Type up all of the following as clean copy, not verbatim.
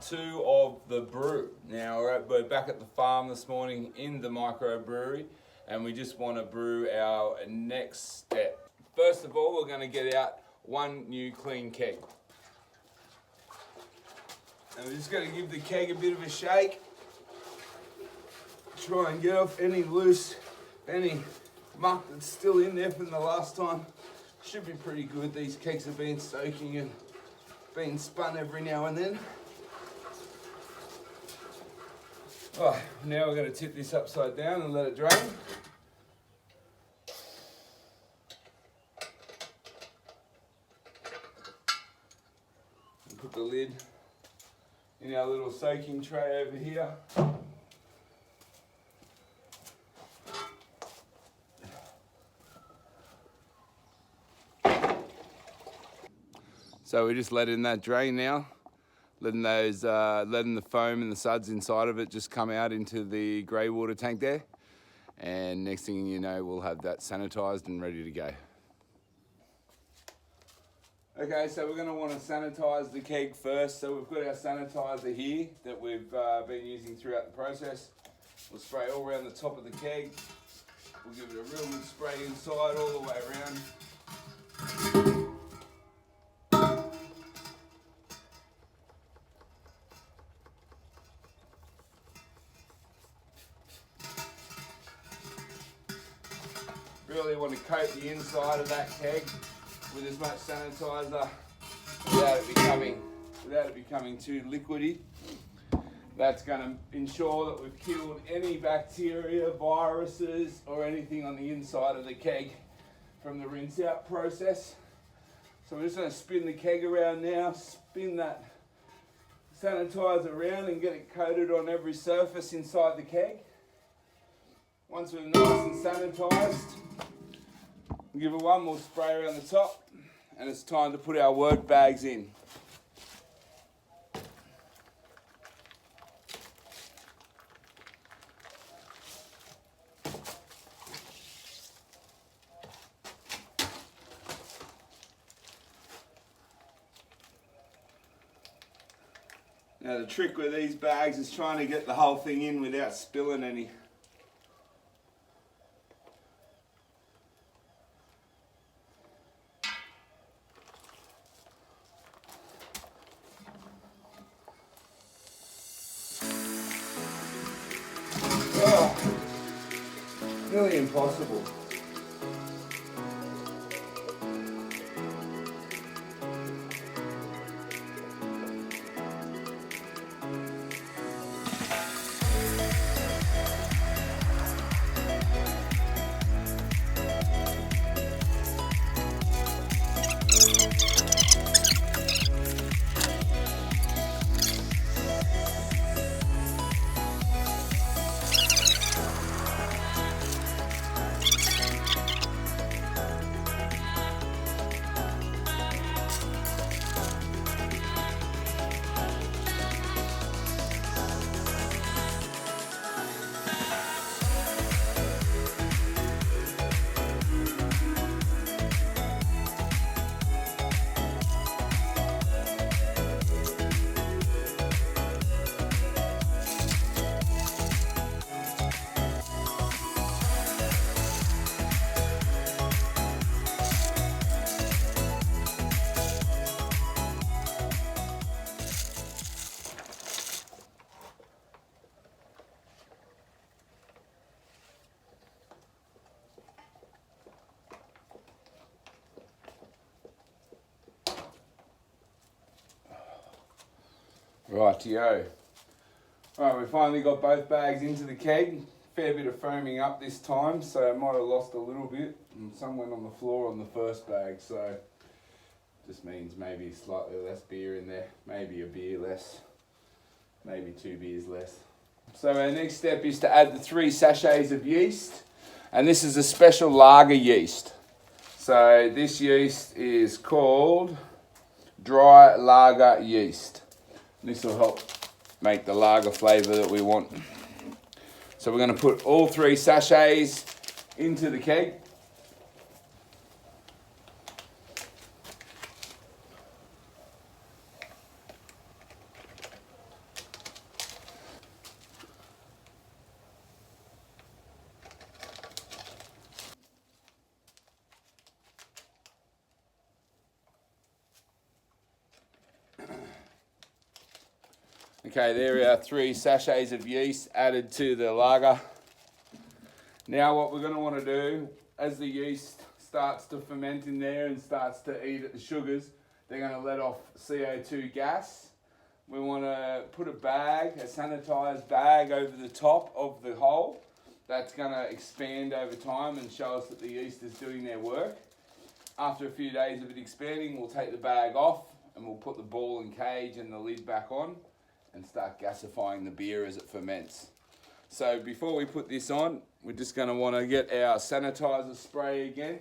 2 of the brew. Now we're back at the farm this morning in the microbrewery, and we just want to brew our next step. First of all, we're going to get out one new clean keg. And we're just going to give the keg a bit of a shake. Try and get off any muck that's still in there from the last time. Should be pretty good. These kegs have been soaking and being spun every now and then. Right, now we're going to tip this upside down and let it drain. And put the lid in our little soaking tray over here. So we're just letting that drain now, letting the foam and the suds inside of it just come out into the grey water tank there. And next thing you know, we'll have that sanitized and ready to go. Okay, so we're going to want to sanitize the keg first. So we've got our sanitizer here that we've been using throughout the process. We'll spray all around the top of the keg. We'll give it a real good spray inside all the way around. Really want to coat the inside of that keg with as much sanitizer without it becoming too liquidy. That's going to ensure that we've killed any bacteria, viruses, or anything on the inside of the keg from the rinse out process. So we're just going to spin the keg around now, spin that sanitizer around and get it coated on every surface inside the keg. Once we're nice and sanitized, we'll give it one more spray around the top, and it's time to put our work bags in. Now the trick with these bags is trying to get the whole thing in without spilling any. Nearly impossible. Rightio. Alright, we finally got both bags into the keg. Fair bit of foaming up this time, so I might have lost a little bit. And some went on the floor on the first bag, so just means maybe slightly less beer in there. Maybe a beer less, maybe 2 beers less. So our next step is to add the 3 sachets of yeast, and this is a special lager yeast. So this yeast is called dry lager yeast. This will help make the lager flavour that we want. So we're going to put all 3 sachets into the keg. Okay, there are 3 sachets of yeast added to the lager. Now what we're going to want to do, as the yeast starts to ferment in there and starts to eat at the sugars, they're going to let off CO2 gas. We want to put a sanitized bag over the top of the hole. That's going to expand over time and show us that the yeast is doing their work. After a few days of it expanding, we'll take the bag off and we'll put the ball and cage and the lid back on and start gasifying the beer as it ferments. So before we put this on, we're just going to want to get our sanitizer spray again.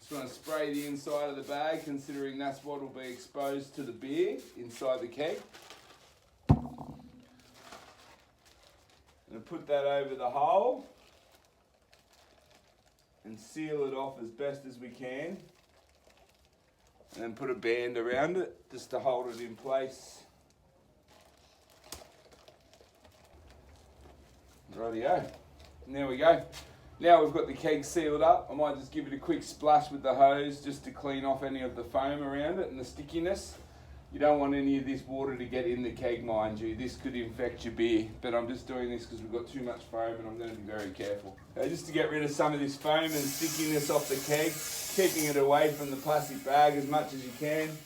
Just want to spray the inside of the bag, considering that's what will be exposed to the beer inside the keg. And put that over the hole and seal it off as best as we can. And then put a band around it just to hold it in place. Rightio. And there we go. Now we've got the keg sealed up. I might just give it a quick splash with the hose just to clean off any of the foam around it and the stickiness. You don't want any of this water to get in the keg, mind you. This could infect your beer, but I'm just doing this because we've got too much foam and I'm going to be very careful. Just to get rid of some of this foam and stickiness off the keg, keeping it away from the plastic bag as much as you can,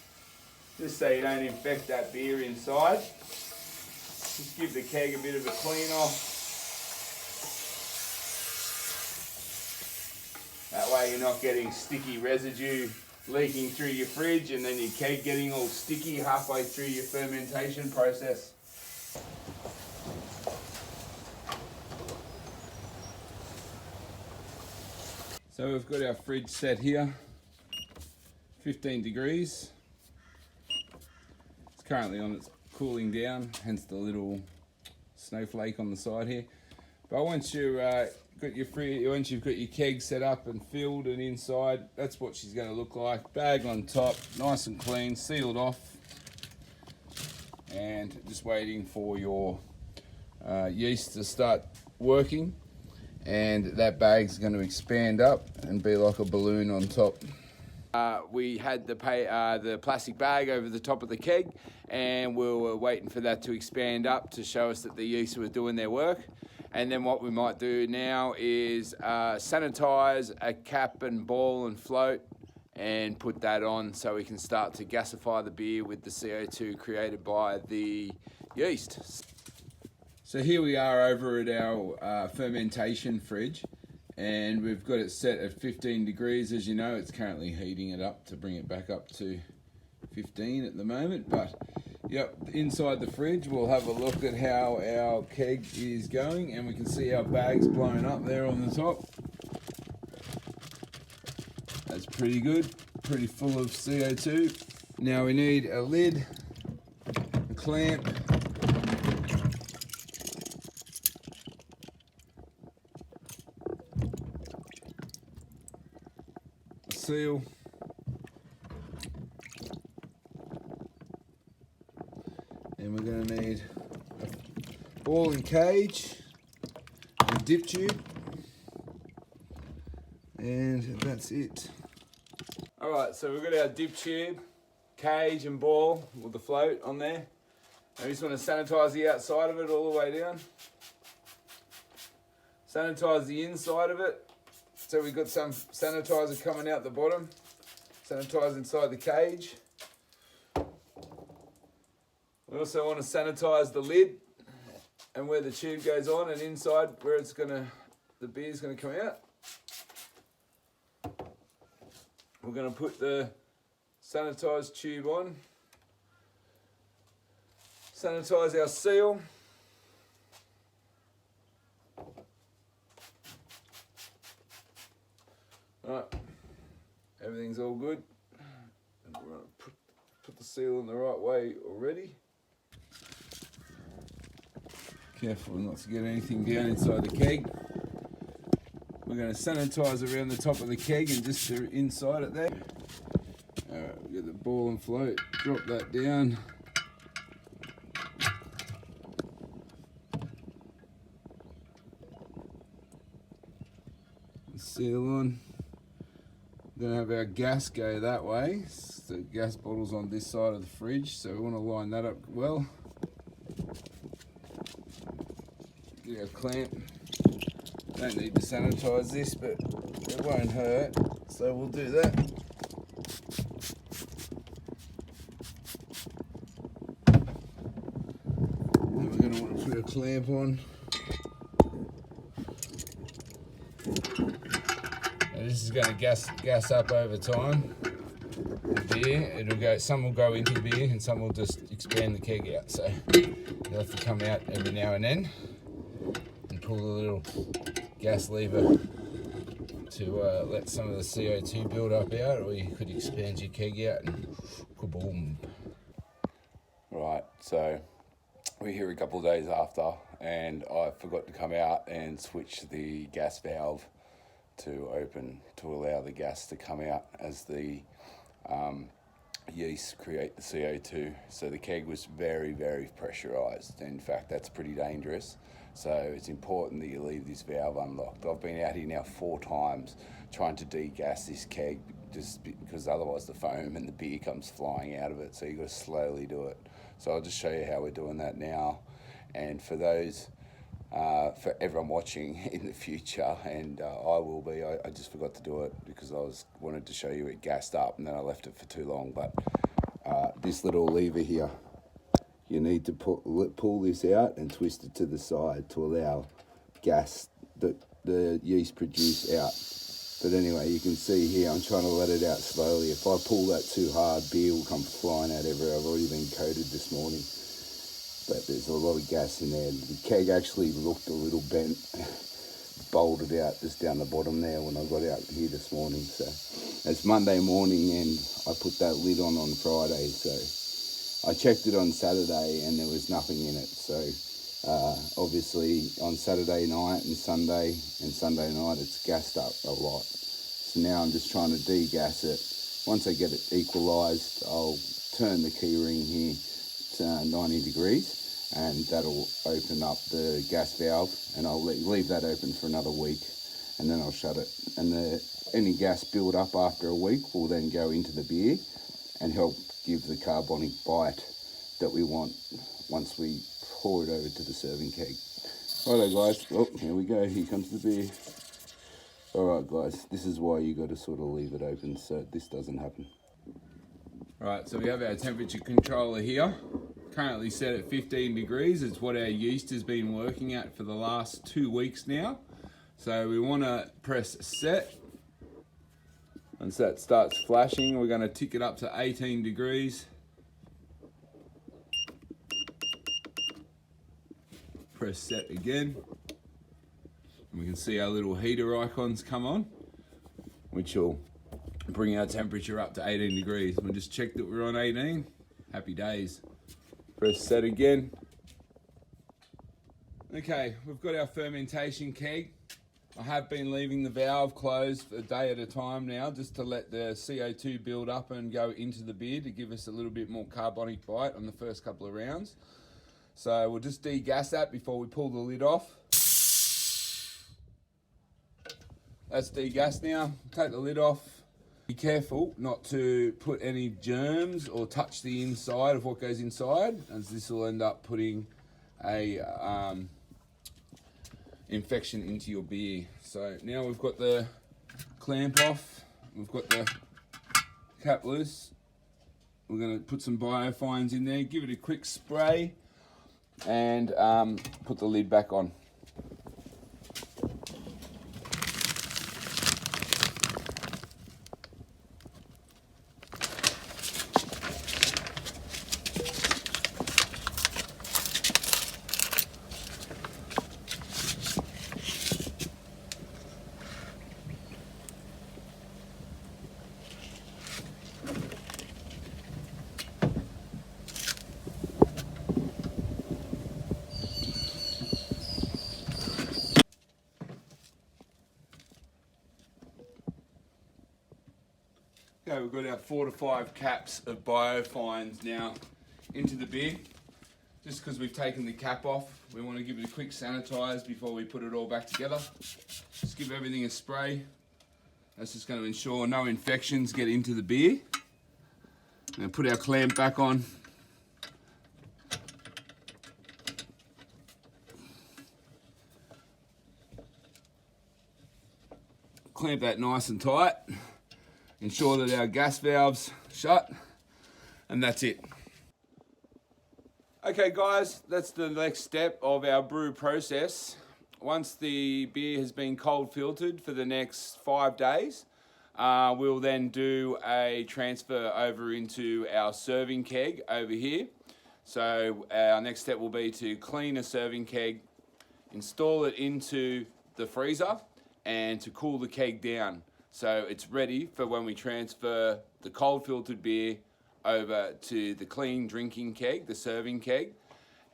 just so you don't infect that beer inside. Just give the keg a bit of a clean off. That way you're not getting sticky residue leaking through your fridge and then your keg getting all sticky halfway through your fermentation process. So we've got our fridge set here, 15 degrees. It's currently on its cooling down, hence the little snowflake on the side here. But once you've got your keg set up and filled and inside, that's what she's going to look like. Bag on top, nice and clean, sealed off, and just waiting for your yeast to start working. And that bag's going to expand up and be like a balloon on top. We had the plastic bag over the top of the keg, and we were waiting for that to expand up to show us that the yeast were doing their work. And then what we might do now is sanitize a cap and ball and float and put that on so we can start to gasify the beer with the CO2 created by the yeast. So here we are over at our fermentation fridge, and we've got it set at 15 degrees. As you know, it's currently heating it up to bring it back up to 15 at the moment. But yep, inside the fridge we'll have a look at how our keg is going, and we can see our bags blowing up there on the top. That's pretty good, pretty full of CO2. Now we need a lid, a clamp, a seal, and we're going to need a ball and cage, a dip tube, and that's it. Alright, so we've got our dip tube, cage and ball with the float on there. I just want to sanitize the outside of it all the way down. Sanitize the inside of it. So we've got some sanitizer coming out the bottom. Sanitize inside the cage. We also want to sanitize the lid and where the tube goes on, and inside where the beer's gonna come out. We're gonna put the sanitized tube on. Sanitize our seal. Alright, everything's all good. And we're gonna put the seal in the right way already. Careful not to get anything down inside the keg. We're going to sanitize around the top of the keg and just inside it there. Alright, we'll get the ball and float, drop that down. Seal on. We're going to have our gas go that way. So gas bottle's on this side of the fridge, so we want to line that up well. our clamp. Don't need to sanitise this, but it won't hurt, so we'll do that. Then we're going to want to put a clamp on. Now this is going to gas up over time. The beer, some will go into the beer and some will just expand the keg out. So you'll have to come out every now and then and pull the little gas lever to let some of the CO2 build up out, or you could expand your keg out and kaboom. Right, so we're here a couple of days after, and I forgot to come out and switch the gas valve to open to allow the gas to come out as the yeast create the CO2. So the keg was very, very pressurized. In fact, that's pretty dangerous. So it's important that you leave this valve unlocked. I've been out here now 4 times trying to degas this keg, just because otherwise the foam and the beer comes flying out of it. So you've got to slowly do it. So I'll just show you how we're doing that now. And for those, for everyone watching in the future, and I will be, I just forgot to do it because I wanted to show you it gassed up and then I left it for too long. But this little lever here, you need to pull this out and twist it to the side to allow gas that the yeast produce out. But anyway, you can see here, I'm trying to let it out slowly. If I pull that too hard, beer will come flying out everywhere. I've already been coated this morning, but there's a lot of gas in there. The keg actually looked a little bent, bolted out just down the bottom there when I got out here this morning. So it's Monday morning and I put that lid on Friday. So I checked it on Saturday and there was nothing in it. So obviously on Saturday night and Sunday night it's gassed up a lot. So now I'm just trying to degas it. Once I get it equalised, I'll turn the key ring here to 90 degrees and that'll open up the gas valve, and I'll leave that open for another week and then I'll shut it. And any gas build up after a week will then go into the beer and help give the carbonic bite that we want once we pour it over to the serving keg. Righto guys, oh, here we go, here comes the beer. Alright guys, this is why you got to sort of leave it open so this doesn't happen. Right, so we have our temperature controller here, currently set at 15 degrees. It's what our yeast has been working at for the last 2 weeks now. So we want to press set. Once that starts flashing, we're going to tick it up to 18 degrees. Press set again. And we can see our little heater icons come on, which will bring our temperature up to 18 degrees. We'll just check that we're on 18. Happy days. Press set again. Okay, we've got our fermentation keg. I have been leaving the valve closed for a day at a time now, just to let the CO2 build up and go into the beer to give us a little bit more carbonic bite on the first couple of rounds. So we'll just degas that before we pull the lid off. That's degassed now. Take the lid off. Be careful not to put any germs or touch the inside of what goes inside, as this will end up putting a infection into your beer. So now we've got the clamp off, we've got the cap loose. We're going to put some biofines in there, give it a quick spray, and put the lid back on. Okay, we've got our 4 to 5 caps of biofines now into the beer. Just because we've taken the cap off, we want to give it a quick sanitize before we put it all back together. Just give everything a spray. That's just going to ensure no infections get into the beer. And put our clamp back on. clamp that nice and tight. Ensure that our gas valve's shut, and that's it. Okay guys, that's the next step of our brew process. Once the beer has been cold filtered for the next 5 days, we'll then do a transfer over into our serving keg over here. So our next step will be to clean a serving keg, install it into the freezer, and to cool the keg down. So it's ready for when we transfer the cold filtered beer over to the clean drinking keg, the serving keg,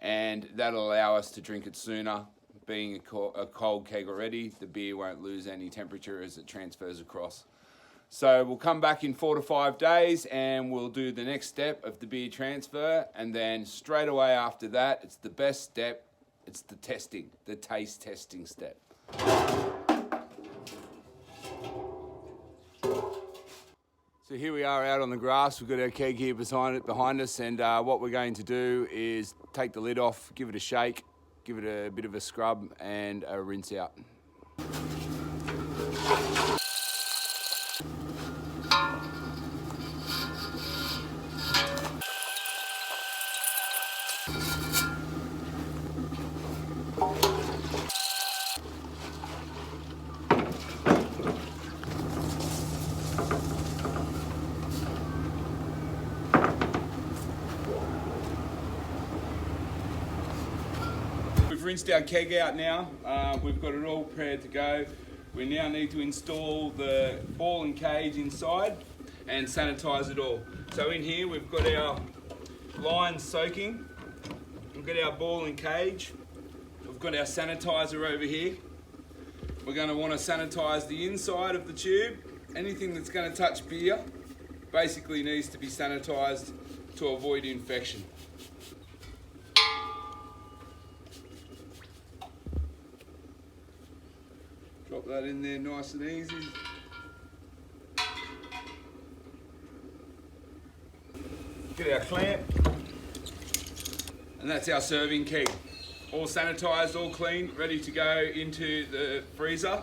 and that'll allow us to drink it sooner. Being a cold keg already, the beer won't lose any temperature as it transfers across. So we'll come back in 4 to 5 days and we'll do the next step of the beer transfer, and then straight away after that, it's the best step, it's the testing, the taste testing step. So here we are out on the grass. We've got our keg here behind us, and what we're going to do is take the lid off, give it a shake, give it a bit of a scrub and a rinse out. We've rinsed our keg out now. We've got it all prepared to go. We now need to install the ball and cage inside and sanitize it all. So in here we've got our lines soaking, we've got our ball and cage, we've got our sanitizer over here. We're going to want to sanitize the inside of the tube. Anything that's going to touch beer basically needs to be sanitized to avoid infection. Drop that in there nice and easy. Get our clamp. And that's our serving keg. All sanitized, all clean, ready to go into the freezer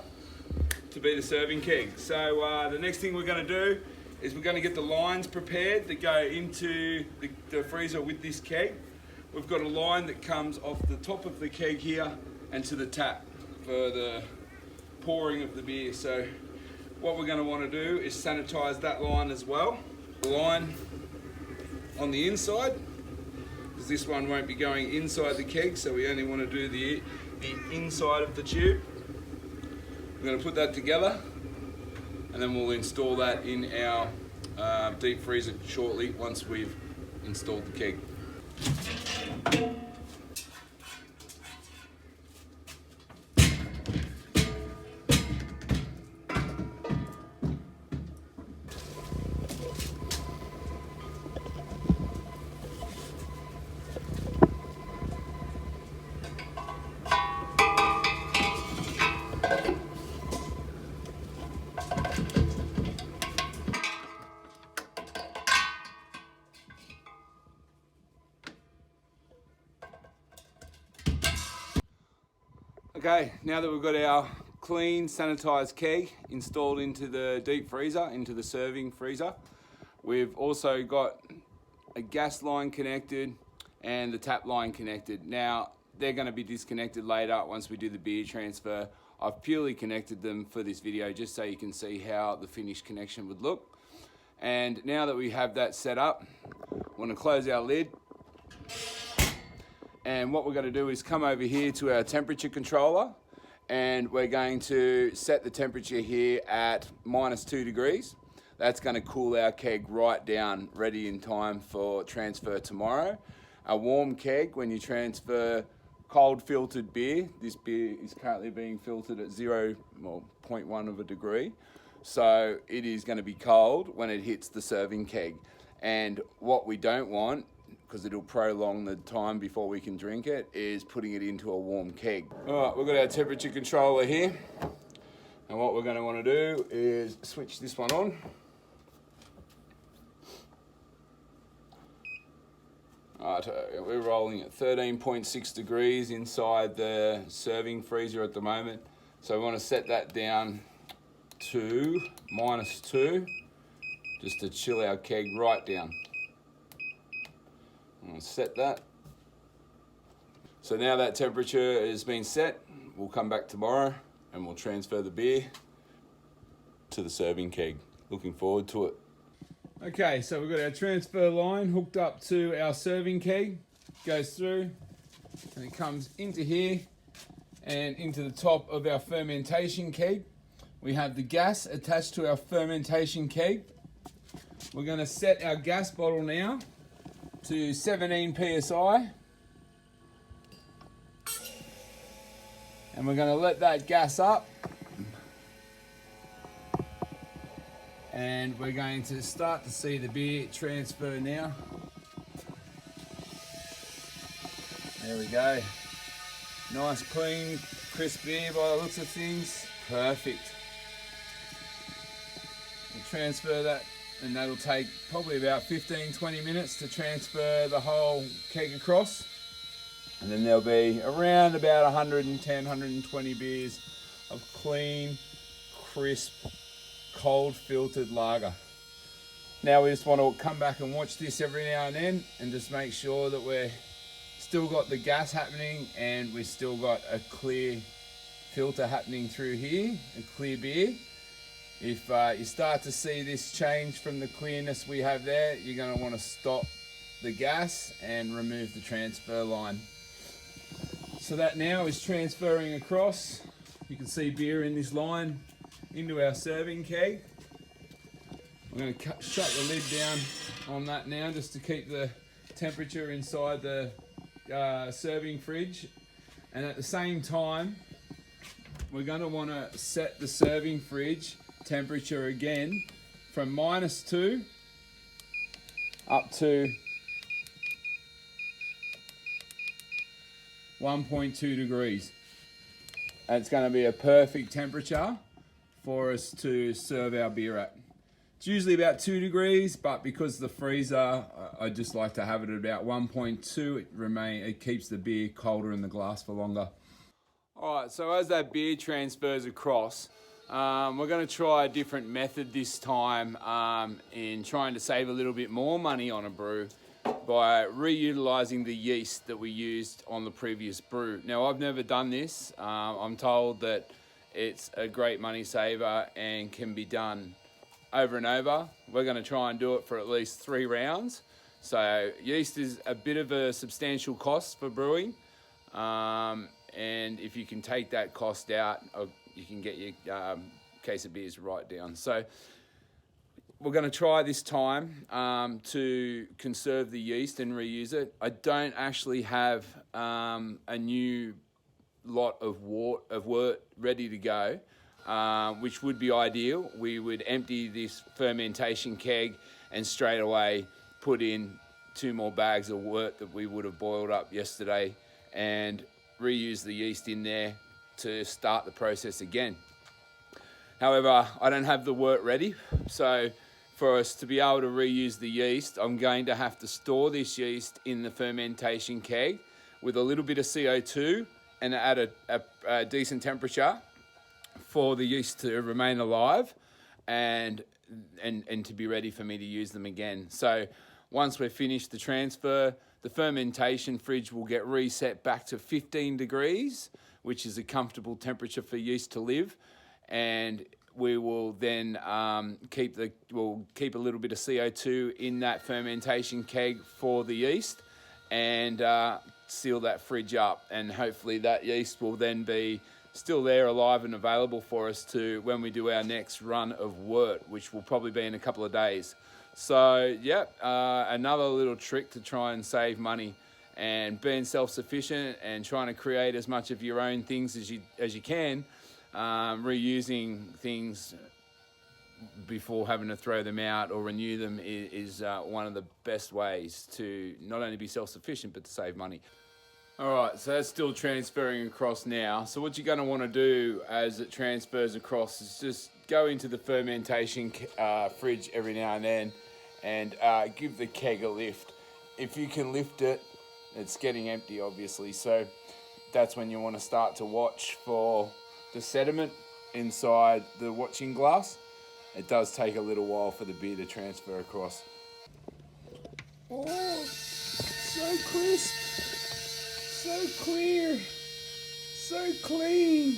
to be the serving keg. So the next thing we're going to do is we're going to get the lines prepared that go into the freezer with this keg. We've got a line that comes off the top of the keg here and to the tap for the pouring of the beer. So what we're going to want to do is sanitize that line as well. The line on the inside, because this one won't be going inside the keg, so we only want to do the inside of the tube. We're going to put that together and then we'll install that in our deep freezer shortly once we've installed the keg. Okay, now that we've got our clean, sanitized keg installed into the deep freezer, into the serving freezer, we've also got a gas line connected and the tap line connected. Now, they're going to be disconnected later once we do the beer transfer. I've purely connected them for this video just so you can see how the finished connection would look. And now that we have that set up, we want to close our lid. And what we're going to do is come over here to our temperature controller, and we're going to set the temperature here at -2 degrees. That's going to cool our keg right down, ready in time for transfer tomorrow. A warm keg, when you transfer cold filtered beer, this beer is currently being filtered at 0.1 of a degree. So it is going to be cold when it hits the serving keg. And what we don't want, because it'll prolong the time before we can drink it, is putting it into a warm keg. All right, we've got our temperature controller here. And what we're going to want to do is switch this one on. All right, we're rolling at 13.6 degrees inside the serving freezer at the moment. So we want to set that down to -2, just to chill our keg right down. I'll set that. So now that temperature has been set, we'll come back tomorrow and we'll transfer the beer to the serving keg. Looking forward to it. Okay, so we've got our transfer line hooked up to our serving keg. Goes through and it comes into here and into the top of our fermentation keg. We have the gas attached to our fermentation keg. We're going to set our gas bottle now to 17 psi. And we're going to let that gas up. And we're going to start to see the beer transfer now. There we go. Nice, clean, crisp beer by the looks of things. Perfect. We'll transfer that, and that'll take probably about 15-20 minutes to transfer the whole keg across. And then there'll be around about 110, 120 beers of clean, crisp, cold filtered lager. Now we just want to come back and watch this every now and then and just make sure that we're still got the gas happening and we've still got a clear filter happening through here, a clear beer. If you start to see this change from the clearness we have there, you're going to want to stop the gas and remove the transfer line. So that now is transferring across. You can see beer in this line into our serving keg. I'm going to shut the lid down on that now just to keep the temperature inside the serving fridge. And at the same time, we're going to want to set the serving fridge temperature again from -2 up to 1.2 degrees. It's going to be a perfect temperature for us to serve our beer at. It's usually about 2 degrees, but because the freezer, I just like to have it at about 1.2. It keeps the beer colder in the glass for longer. All right, so as that beer transfers across, we're going to try a different method this time in trying to save a little bit more money on a brew by reutilizing the yeast that we used on the previous brew. Now, I've never done this. I'm told that it's a great money saver and can be done over and over. We're going to try and do it for at least 3 rounds. So yeast is a bit of a substantial cost for brewing. And if you can take that cost out, you can get your case of beers right down. So we're going to try this time to conserve the yeast and reuse it. I don't actually have a new lot of wort ready to go, which would be ideal. We would empty this fermentation keg and straight away put in 2 more bags of wort that we would have boiled up yesterday and reuse the yeast in there to start the process again. However, I don't have the wort ready, so for us to be able to reuse the yeast, I'm going to have to store this yeast in the fermentation keg with a little bit of CO2 and at a decent temperature for the yeast to remain alive and to be ready for me to use them again. So once we've finished the transfer, the fermentation fridge will get reset back to 15 degrees, which is a comfortable temperature for yeast to live. And we will then keep a little bit of CO2 in that fermentation keg for the yeast and seal that fridge up. And hopefully that yeast will then be still there, alive and available for us to when we do our next run of wort, which will probably be in a couple of days. So, another little trick to try and save money and being self-sufficient and trying to create as much of your own things as you can. Reusing things before having to throw them out or renew them is one of the best ways to not only be self-sufficient but to save money. All right, so that's still transferring across now. So what you're going to want to do as it transfers across is just go into the fermentation fridge every now and then and give the keg a lift. If you can lift it, it's getting empty obviously, so that's when you want to start to watch for the sediment inside the watching glass. It does take a little while for the beer to transfer across. Oh, so crisp, so clear, so clean.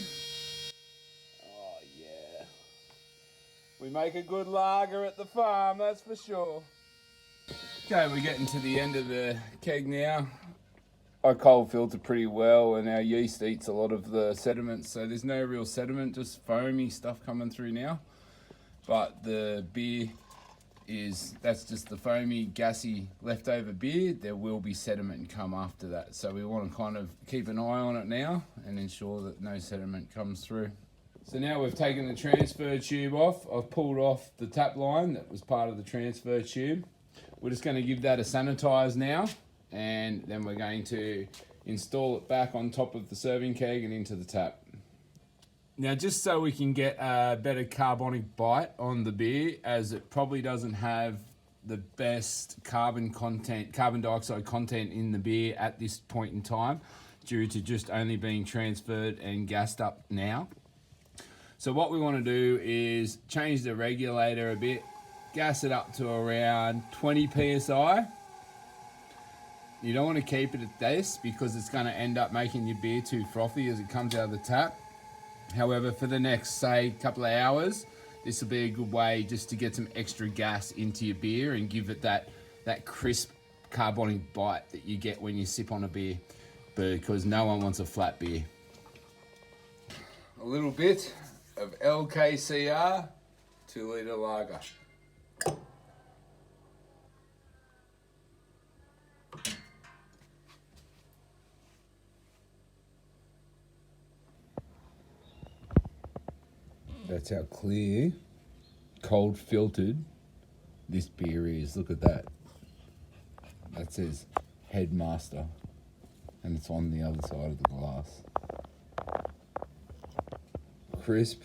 Oh yeah. We make a good lager at the farm, that's for sure. Okay, we're getting to the end of the keg now. I cold filter pretty well, and our yeast eats a lot of the sediment, so there's no real sediment, just foamy stuff coming through now. But the beer that's just the foamy, gassy, leftover beer. There will be sediment come after that, so we want to kind of keep an eye on it now and ensure that no sediment comes through. So now we've taken the transfer tube off. I've pulled off the tap line that was part of the transfer tube. We're just going to give that a sanitize now, and then we're going to install it back on top of the serving keg and into the tap. Now, just so we can get a better carbonic bite on the beer, as it probably doesn't have the best carbon dioxide content in the beer at this point in time, due to just only being transferred and gassed up now. So what we want to do is change the regulator a bit, gas it up to around 20 psi. You don't want to keep it at this because it's going to end up making your beer too frothy as it comes out of the tap. However, for the next, say, couple of hours, this will be a good way just to get some extra gas into your beer and give it that crisp carbonic bite that you get when you sip on a beer, because no one wants a flat beer. A little bit of LKCR 2 litre lager. That's how clear, cold filtered this beer is. Look at that. That says Headmaster, and it's on the other side of the glass. Crisp,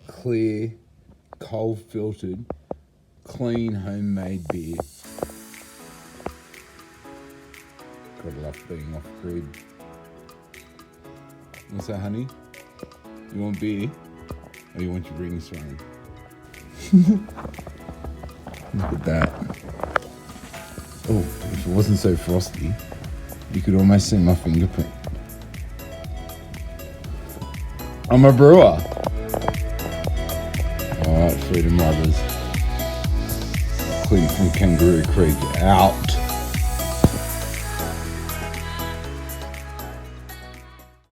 clear, cold filtered, clean homemade beer. Gotta love being off grid. What's that, honey? You want beer? Or you want your rings thrown? Look at that. Oh, if it wasn't so frosty, you could almost see my fingerprint. I'm a brewer. Alright, Freedom Lovers. Clean from Kangaroo Creek out.